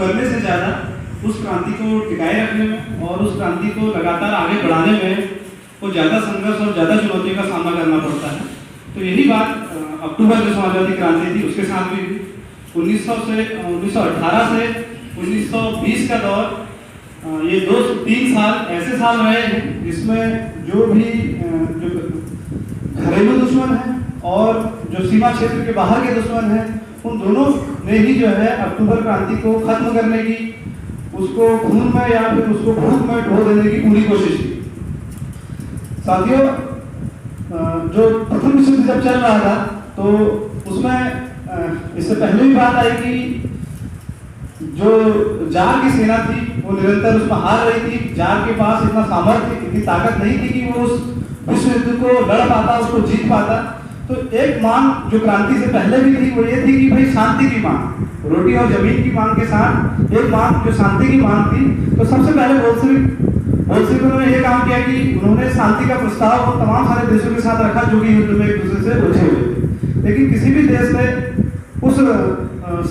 करने से ज़्यादा उस क्रांति को टिकाए रखने में और उस क्रांति को लगातार आगे बढ़ाने में वो ज़्यादा संघर्ष और ज़्यादा चुनौतियों का सामना करना पड़ता है। तो यही बात अक्टूबर जो समाजवादी क्रांति थी उसके साथ भी 1918 से 1920 का दौर, ये 2-3 साल ऐसे साल रहे हैं जिसमें जो भी जो घरेलू दुश्मन है और जो सीमा क्षेत्र के बाहर के दुश्मन हैं, उन दोनों ने ही जो है अक्टूबर क्रांति को खत्म करने की, उसको खून में या फिर उसको भूख में ढो देने की पूरी कोशिश की। साथियों, जो प्रथम विश्व युद्ध जब चल रहा था तो उसमें इससे पहले भी बात आई कि जो जार की सेना थी वो निरंतर उसमें हार रही थी। जार के पास इतना सामर्थ्य, इतनी ताकत नहीं थी कि वो उस विश्व युद्ध को लड़ पाता, उसको जीत पाता। तो एक मांग जो क्रांति से पहले भी थी वो ये थी कि भाई शांति की मांग, रोटी और जमीन की मांग के साथ एक मांग जो शांति की मांग थी। तो सबसे पहले बोल्शेविकों ने ये काम किया कि उन्होंने शांति का प्रस्ताव वो तमाम सारे देशों के साथ रखा जो कि युद्ध में एक दूसरे से उलझे हुए थे, लेकिन किसी भी देश ने उस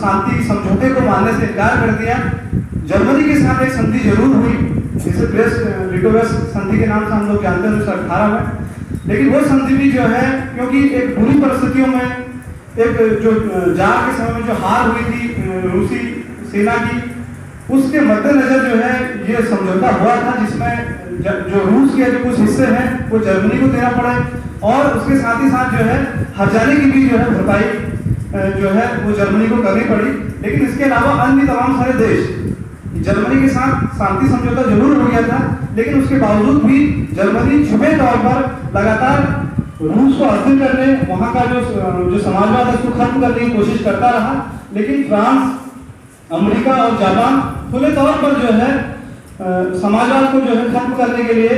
शांति समझौते को मानने से इनकार कर दिया। जर्मनी के साथ एक संधि जरूर हुई, जिसे ब्रेस्ट-लिटोवेस्ट संधि के नाम से हम लोग जानते हैं 1918 में, लेकिन वो संधि भी जो है क्योंकि एक बुरी परिस्थितियों में एक जो जार के समय में जो हार हुई थी रूसी सेना की, उसके मद्देनजर जो है ये समझौता हुआ था जिसमें जो रूस के जो कुछ हिस्से हैं वो जर्मनी को देना पड़े और उसके साथ ही साथ जो है हर्जाने की भी जो है भरपाई जो है वो जर्मनी को करनी पड़ी। लेकिन इसके अलावा अन्य तमाम सारे देश, जर्मनी के साथ शांति समझौता जरूर हो गया था, लेकिन उसके बावजूद भी जर्मनी छुपे तौर पर लगातार रूस को अस्थिर करने, वहां का जो समाजवाद है उसको खत्म करने की कोशिश करता रहा। लेकिन फ्रांस, अमेरिका और जापान खुले तौर पर जो है समाजवाद को जो है खत्म करने के लिए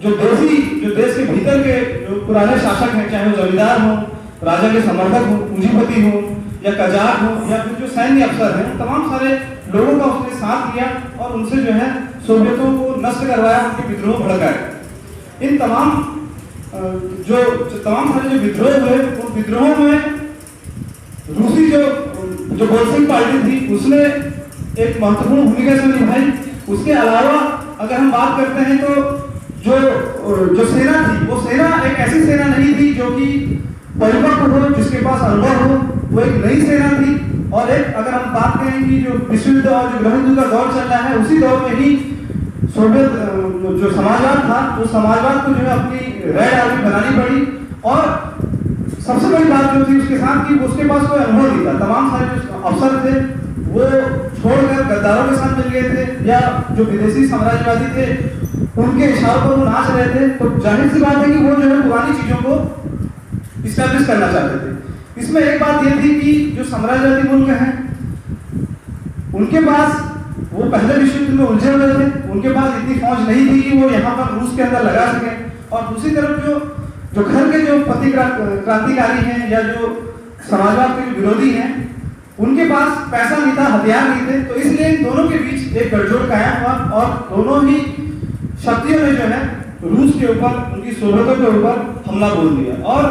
जो देश के भीतर के जो पुराने शासक हैं, चाहे वो जमींदार हो, राजा के समर्थक हो, पूंजीपति हो या कजाक हो या फिर जो सैन्य अफसर हैं, तमाम सारे लोगों का उसने साथ लिया और उनसे जो है सोवियतों को नष्ट करवाया, उनके विद्रोह भड़काए। इन तमाम सारे जो विद्रोह हुए, उन विद्रोहों में रूसी जो बोल्शेविक पार्टी थी उसने एक महत्वपूर्ण भूमिका से निभाई। उसके अलावा अगर हम बात करते हैं तो जो सेना थी वो सेना एक ऐसी सेना नहीं थी जो कि परिपक्व हो, जिसके पास अनुभव हो, वो एक नई सेना थी। और एक अगर हम बात करें कि जो विश्व युद्ध और जो गृह युद्ध का दौर चल रहा है, उसी दौर में ही सोवियत जो समाजवाद था, उस समाजवाद को जो है अपनी रेड आर्मी बनानी पड़ी। और सबसे बड़ी बात जो थी उसके साथ कि उसके पास कोई अनुभव नहीं था। तमाम सारे जो अफसर थे वो छोड़कर गद्दारों के साथ मिल गए थे या जो विदेशी साम्राज्यवादी थे उनके इशारों पर वो नाच रहे थे। तो जाहिर सी बात है कि वो जो है पुरानी चीजों को इस्टेब्लिश करना चाहते थे। इसमें एक बात ये थी कि जो साम्राज्यवादी मुल्क हैं उनके पास वो पहले विश्व युद्ध में उलझे हुए थे, उनके पास इतनी फौज नहीं थी कि वो यहाँ पर रूस के अंदर लगा सके। और दूसरी तरफ जो घर के जो क्रांतिकारी हैं या जो समाजवाद के जो विरोधी हैं, उनके पास पैसा नहीं था, हथियार नहीं थे। तो इसलिए इन दोनों के बीच एक गठजोड़ कायम हुआ और दोनों ही शक्तियों ने जो है रूस के ऊपर, उनकी सोवियतों के ऊपर हमला बोल दिया। और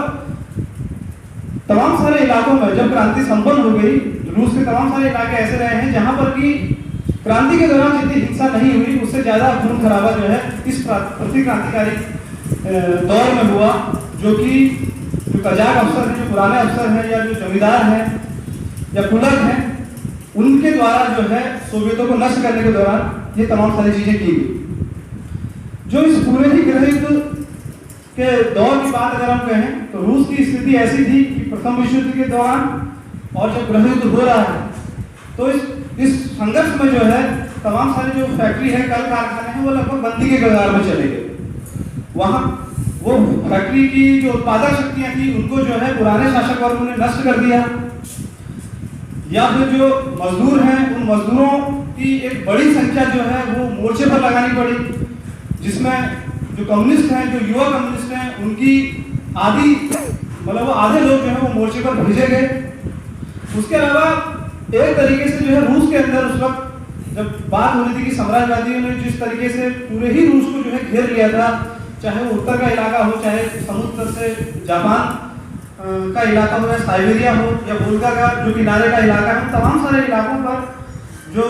तमाम सारे इलाकों में जब क्रांति संपन्न हो गई, रूस के तमाम सारे इलाके ऐसे रहे हैं जहां पर कि क्रांति के दौरान जितनी हिंसा नहीं हुई, उससे ज्यादा खून खराबा जो है इस प्रतिक्रांतिकारी दौर में हुआ। जो कि जो कजाक अफसर हैं, जो पुराने अफसर हैं या जो जमींदार हैं या कुलक हैं, उनके द्वारा जो है सोवियतों को नष्ट करने के दौरान ये तमाम सारी चीजें की गई। जो इस पूरे ही गृह युद्ध के दौर की बात अगर हम कहें तो रूस की स्थिति ऐसी थी कि प्रथम विश्व युद्ध के दौरान और जब गृह युद्ध हो रहा है तो इस संघर्ष में जो है तमाम सारी जो फैक्ट्री है, कल कारखाने हैं, वो लगभग बंदी के कगार में चले गए। वहां वो फैक्ट्री की जो उत्पादक शक्तियां थी उनको जो है पुराने शासक वर्ग ने नष्ट कर दिया, या फिर जो मजदूर हैं उन मजदूरों की एक बड़ी संख्या जो है वो मोर्चे पर लगानी पड़ी, जिसमें जो कम्युनिस्ट हैं, जो युवा कम्युनिस्ट हैं, उनकी आधे लोग जो है वो मोर्चे पर भेजे गए। उसके अलावा एक तरीके से जो है रूस के अंदर उस वक्त जब बात हो रही थी कि साम्राज्यवादियों ने जिस तरीके से पूरे ही रूस को जो है घेर लिया था, चाहे वो उत्तर का इलाका हो, चाहे समुद्र से जापान का इलाका हो, या साइबेरिया हो, या वोल्गा का जो किनारे का इलाका है, तमाम सारे इलाकों पर जो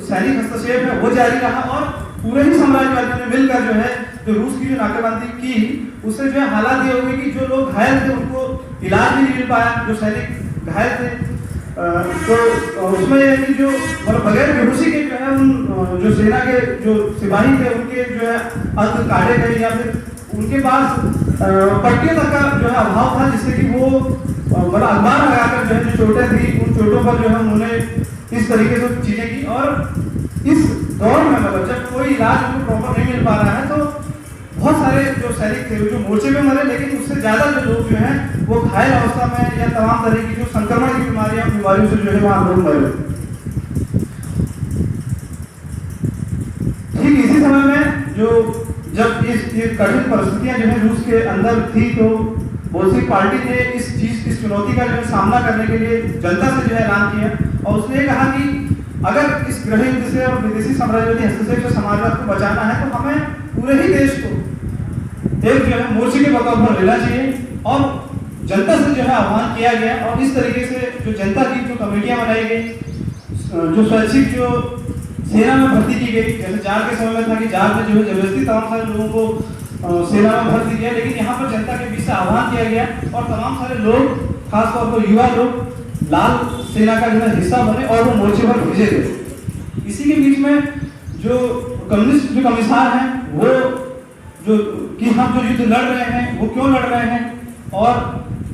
सैनिक हस्तक्षेप है वो जारी रहा और पूरे ही साम्राज्यवादियों ने मिलकर जो है जो रूस की जो नाकेबंदी की उससे जो है हालात ये हो गए कि जो लोग घायल थे उनको इलाज भी नहीं मिल पाया, जो सैनिक घायल थे तो उसमें यह है कि जो मतलब बगैर बेहोशी के जो है उन जो सेना के जो सिपाही थे उनके जो है अंग काटे गए या फिर उनके पास पट्टियों तक का जो है अभाव था, जिससे कि वो बड़ा अखबार लगाकर जो है जो चोटें थी उन चोटों पर जो है उन्होंने इस तरीके से चीजें की। और इस दौर में मतलब जब कोई इलाज उनको प्रॉपर नहीं मिल पा रहा है तो बहुत सारे जो सैनिक थे जो मोर्चे में मरे, लेकिन उससे ज्यादा जो लोग जो हैं वो घायल अवस्था में या तमाम तरह की जो संक्रमण की बीमारियों से जो है वहां लोग मरे। ठीक इसी समय में जो जब इस कठिन परिस्थितियां जो है रूस के अंदर थी तो बोल्शेविक पार्टी ने इस चुनौती का जो है सामना करने के लिए जनता से जो है ऐलान किया और उसने कहा कि अगर इस गृह युद्ध से और विदेशी साम्राज्यवादी हस्तक्षेप से समाजवाद को बचाना है तो हमें पूरे ही देश को एक जो है मोर्चे के बतौर पर लेना चाहिए। और जनता से जो है आह्वान किया गया और इस तरीके से जो जनता की जो कमेटियां बनाई गई, जो स्वैच्छिक जो सेना में भर्ती की गई, जैसे जार के समय में था कि जार में जो है जबरदस्ती तमाम सारे लोगों को सेना में भर्ती किया, लेकिन यहाँ पर जनता के बीच से आह्वान किया गया और तमाम सारे लोग खासतौर पर युवा लोग लाल सेना का जो है हिस्सा बने और वो मोर्चे पर भेजे गए। इसी के बीच में जो कम्युनिस्ट जो कमिश्नर हैं वो जो कि हम जो युद्ध लड़ रहे हैं वो क्यों लड़ रहे हैं और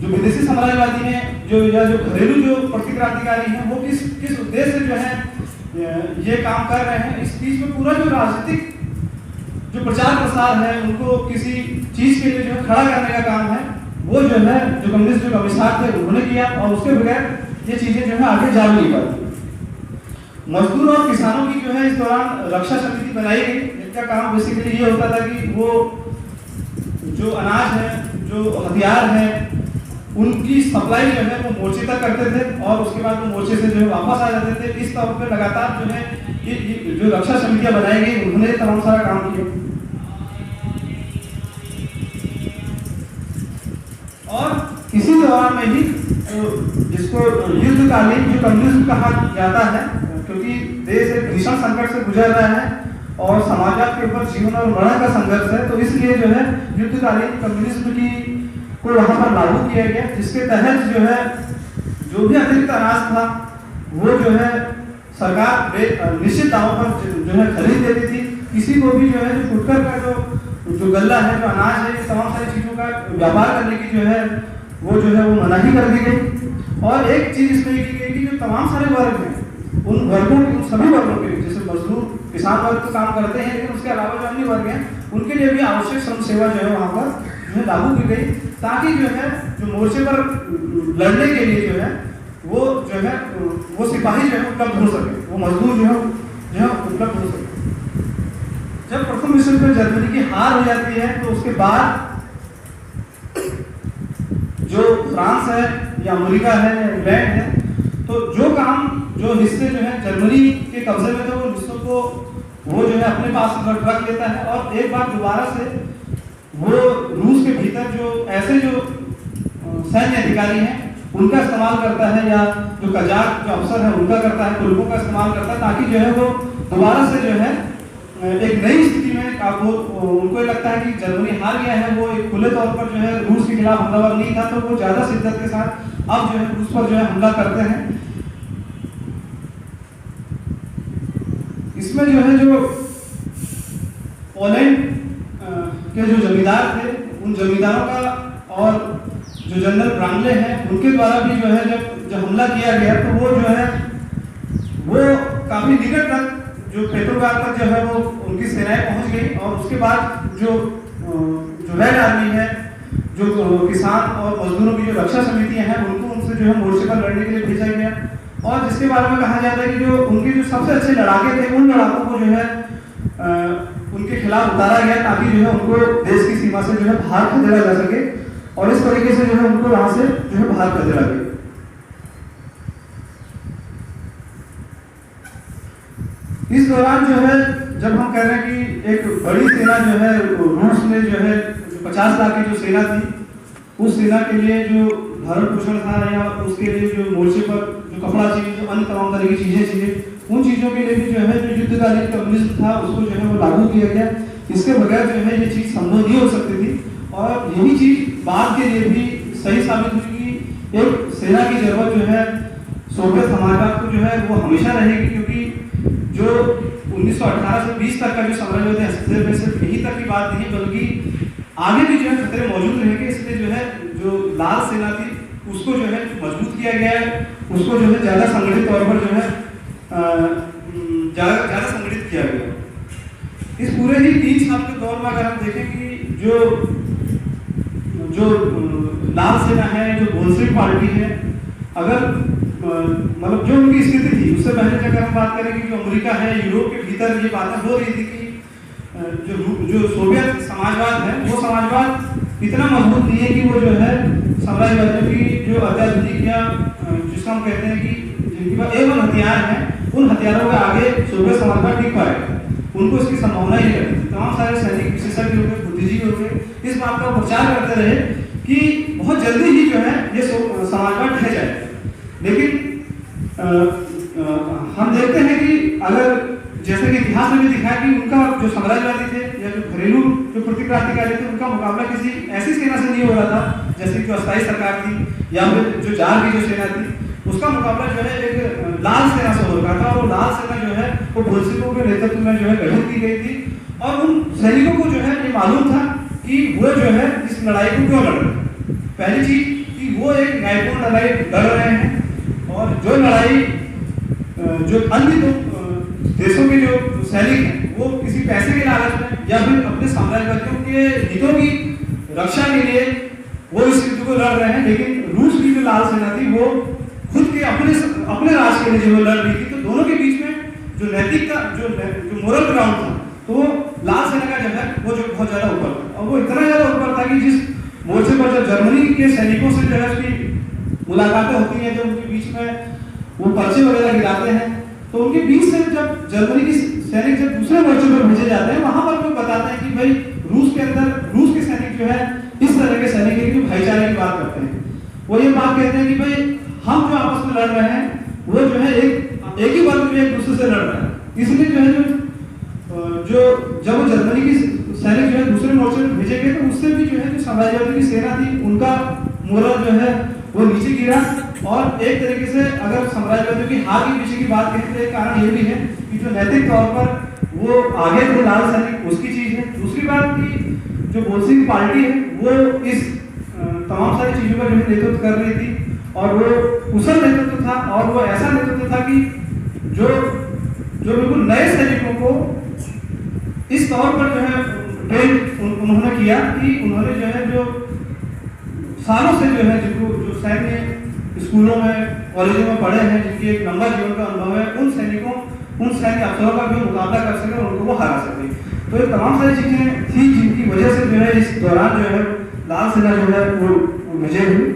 जो विदेशी साम्राज्यवादी हैं जो या जो घरेलू जो प्रतिक्रांतिकारी हैं वो किस उद्देश्य से जो है ये काम कर रहे हैं, इस बीच में पूरा जो राजनीतिक जो प्रचार प्रसार है उनको किसी चीज के लिए जो खड़ा करने का काम है वो जो है जो कम्युनिस्ट जो कमिश्नर थे उन्होंने किया और उसके बगैर ये चीजें जो है आगे जा नहीं पाती। मजदूर और किसानों की जो है इस दौरान रक्षा समिति बनाई गई, जिनका काम बेसिकली ये होता था कि वो जो अनाज है जो हथियार है उनकी सप्लाई जो है वो मोर्चे तक करते थे और उसके बाद वो मोर्चे से जो है वापस आ जाते थे। इस तौर पर लगातार जो है ये जो रक्षा समितियां बनाई गई उन्होंने तमाम सारा काम किया। और इसी दौरान में ही जिसको युद्धकालीन जो कम्युनिज्म कहा जाता है, क्योंकि देश एक भीषण संकट से गुजर रहा है और समाज के ऊपर जीवन और मरण का संघर्ष है, तो इसलिए जो है युद्धकालीन कम्युनिज्म की को वहां पर लागू किया गया, जिसके तहत जो है जो भी अतिरिक्त अनाज था वो जो है सरकार निश्चित दामों पर जो है खरीद देती थी। किसी को भी जो है जो फुटकर का जो गल्ला है जो अनाज है ये तमाम सारी चीजों का व्यापार करने की जो है वो मनाही कर दी गई। और एक चीज इसमें की गई कि जो तमाम सारे वर्ग हैं उन वर्गों के उन सभी वर्गों के लिए, जैसे मजदूर किसान वर्ग तो काम करते हैं लेकिन उसके अलावा जो अन्य वर्ग हैं उनके लिए भी आवश्यक श्रम सेवा जो है वहाँ पर जो है लागू की गई, ताकि जो है जो मोर्चे पर लड़ने के लिए जो है वो सिपाही जो है उपलब्ध हो सके, वो मजदूर जो है उपलब्ध हो सके। जब प्रथम विश्व युद्ध में जर्मनी की हार हो जाती है तो उसके बाद जो फ्रांस है या अमेरिका है या इंग्लैंड है, तो जो काम जो हिस्से जो है जर्मनी के कब्जे में थे वो हिस्सों को वो जो है अपने पास रख लेता है और एक बार दोबारा से वो रूस के भीतर जो ऐसे जो सैन्य अधिकारी हैं उनका इस्तेमाल करता है या जो कजाक जो अफसर है उनका करता है, तुर्कों का इस्तेमाल करता है, ताकि जो है वो दोबारा से जो है एक नई स्थिति में आपको उनको लगता है कि जर्मनी हार गया है, वो एक खुले तौर पर जो है रूस के खिलाफ हमलावर नहीं था, तो वो ज्यादा शिद्दत के साथ अब जो है रूस पर जो है हमला करते हैं। इसमें जो है जो पोलैंड के जो जमींदार थे उन जमींदारों का और जो जनरल ब्रांगले हैं उनके द्वारा भी जो है जब हमला किया गया तो वो जो है वो काफी निकट तक जो पेट्रोग्राड तक जो है वो उनकी सेनाएं पहुंच गई और उसके बाद जो रेड आर्मी है जो किसान और मजदूरों की जो रक्षा समितियां हैं उनको उनसे जो है मोर्चे पर लड़ने के लिए भेजा गया और जिसके बारे में कहा जाता है कि जो उनके जो सबसे अच्छे लड़ाके थे उन लड़ाकों को जो है उनके खिलाफ उतारा गया, ताकि जो है उनको देश की सीमा से जो है बाहर खदेड़ा जा सके और इस तरीके से जो है उनको वहां से जो है बाहर खदेड़ा गया। इस दौरान जो है जब हम कह रहे हैं कि एक बड़ी सेना जो है रूस में जो है 50 लाख की जो सेना थी उस सेना के लिए जो भरण पोषण था या उसके लिए जो मोर्चे पर जो कपड़ा चाहिए, जो अन्य तमाम तरह की चीज़ें चाहिए, उन चीज़ों के लिए भी जो है जो युद्धकालीन कम्युनिज्म था उसको जो है वो लागू किया गया। इसके बगैर जो है ये चीज़ संभव नहीं हो सकती थी। और यही चीज़ बाद के लिए भी सही साबित हुई कि एक सेना की जरूरत जो है सोवियत समाजवाद को जो है वो हमेशा रहेगी, क्योंकि जो 1918 से 20 तक का जो साम्राज्यवादी हस्तक्षेप में सिर्फ यही तक की बात नहीं बल्कि आगे भी जो है खतरे मौजूद रहेंगे। इसलिए जो है जो लाल सेना थी उसको जो है मजबूत किया गया है, उसको जो है ज़्यादा संगठित तौर पर जो है ज़्यादा संगठित किया गया। इस पूरे ही 3 साल के दौर में अगर हम देखें कि जो लाल सेना है, जो बोल्शेविक पार्टी है, अगर मतलब जो उनकी स्थिति थी उससे पहले अगर हम बात करें कि जो अमेरिका है, यूरोप के भीतर ये बातें हो रही थी कि जो सोवियत समाजवाद है वो समाजवाद इतना मजबूत नहीं है कि वो जो है साम्राज्यवादियों की जो अत्याधुनिक या जिसको हम कहते हैं कि जिनके पास एवं हथियार हैं उन हथियारों के आगे सोवियत समाजवाद टिक पाएगा, उनको इसकी संभावना ही रहती थी। तमाम सारे सैनिक विशेषज्ञ हो गए, बुद्धिजीवी हो गए, इस बात का प्रचार करते रहे कि बहुत जल्दी ही जो है ये समाजवाद ढह जाए। लेकिन हम देखते हैं कि अगर जैसे कि इतिहास में भी दिखाया कि उनका जो साम्राज्यवादी थे या जो घरेलू जो प्रतिक्रांतिकारी थे उनका मुकाबला किसी ऐसी सेना से नहीं हो रहा था जैसे कि जो अस्थायी सरकार थी या फिर जो जार की जो सेना थी, उसका मुकाबला जो है एक लाल सेना से हो रहा था। और वो लाल सेना जो है वो बोल्शेविकों के नेतृत्व में जो है गठित की गई थी। और उन सैनिकों को जो है ये मालूम था कि वो जो है इस लड़ाई को क्यों लड़ रहे हैं। पहली चीज कि वो एक न्यायपूर्ण लड़ाई लड़ रहे हैं और जो लड़ाई जो अन्य देशों के जो सैनिक हैं वो किसी पैसे के लालच में या फिर अपने साम्राज्यवादियों के हितों की रक्षा के लिए वो इस युद्ध को लड़ रहे हैं। लेकिन रूस की जो लाल सेना थी वो खुद के अपने राष्ट्र के लिए जो लड़ रही थी, तो दोनों के बीच में जो नैतिकता जो मोरल ग्राउंड था तो लाल सेना का जो है वो जो बहुत ज्यादा ऊपर था। और वो इतना ज्यादा ऊपर था कि जिस मोर्चे पर जब जर्मनी के सैनिकों से जो है उसकी मुलाकातें होती हैं, जो उनके बीच में वो पर्चे वगैरह गिराते हैं, तो उनके बीच से जब जर्मनी की सैनिक जब दूसरे मोर्चे पर भेजे जाते हैं वहां पर लोग बताते हैं कि भाई रूस के अंदर रूस के सैनिक जो है इस तरह के सैनिक है कि भाईचारे की बात करते हैं। वो ये बात कहते हैं कि भाई हम जो आपस में लड़ रहे हैं वो जो है एक ही वर्ग में एक दूसरे से लड़ रहे हैं। इसलिए जो है जो जब वो जर्मनी की सैनिक जो है दूसरे मोर्चे पर भेजे गए तो उससे भी जो है जो साम्राज्यवादी की सेना थी उनका मोरल जो है वो नीचे गिरा। और एक तरीके से अगर साम्राज्यवादियों की हार के पीछे की बात करें तो एक कारण ये भी है कि जो नैतिक तौर पर वो आगे थे लाल सैनिक, उसकी चीज है। दूसरी बात कि जो बोल्शेविक पार्टी है वो इस तमाम सारी चीजों का जो है नेतृत्व कर रही थी और वो कुशल नेतृत्व था और वो ऐसा नेतृत्व था कि जो बिल्कुल नए सैनिकों को इस तौर पर जो है ट्रेन उन्होंने किया कि उन्होंने जो है जो सालों से जो है जिनको जो सैन्य स्कूलों में कॉलेजों में पढ़े हैं, जिनकी एक लंबा जीवन का अनुभव है, उन सैन्य अफसरों का भी मुकाबला कर सके और उनको वो हरा सके। तो ये तमाम सारी चीजें थी जिनकी वजह से जो है इस दौरान जो है लाल सेना जो है वो विजय हुई।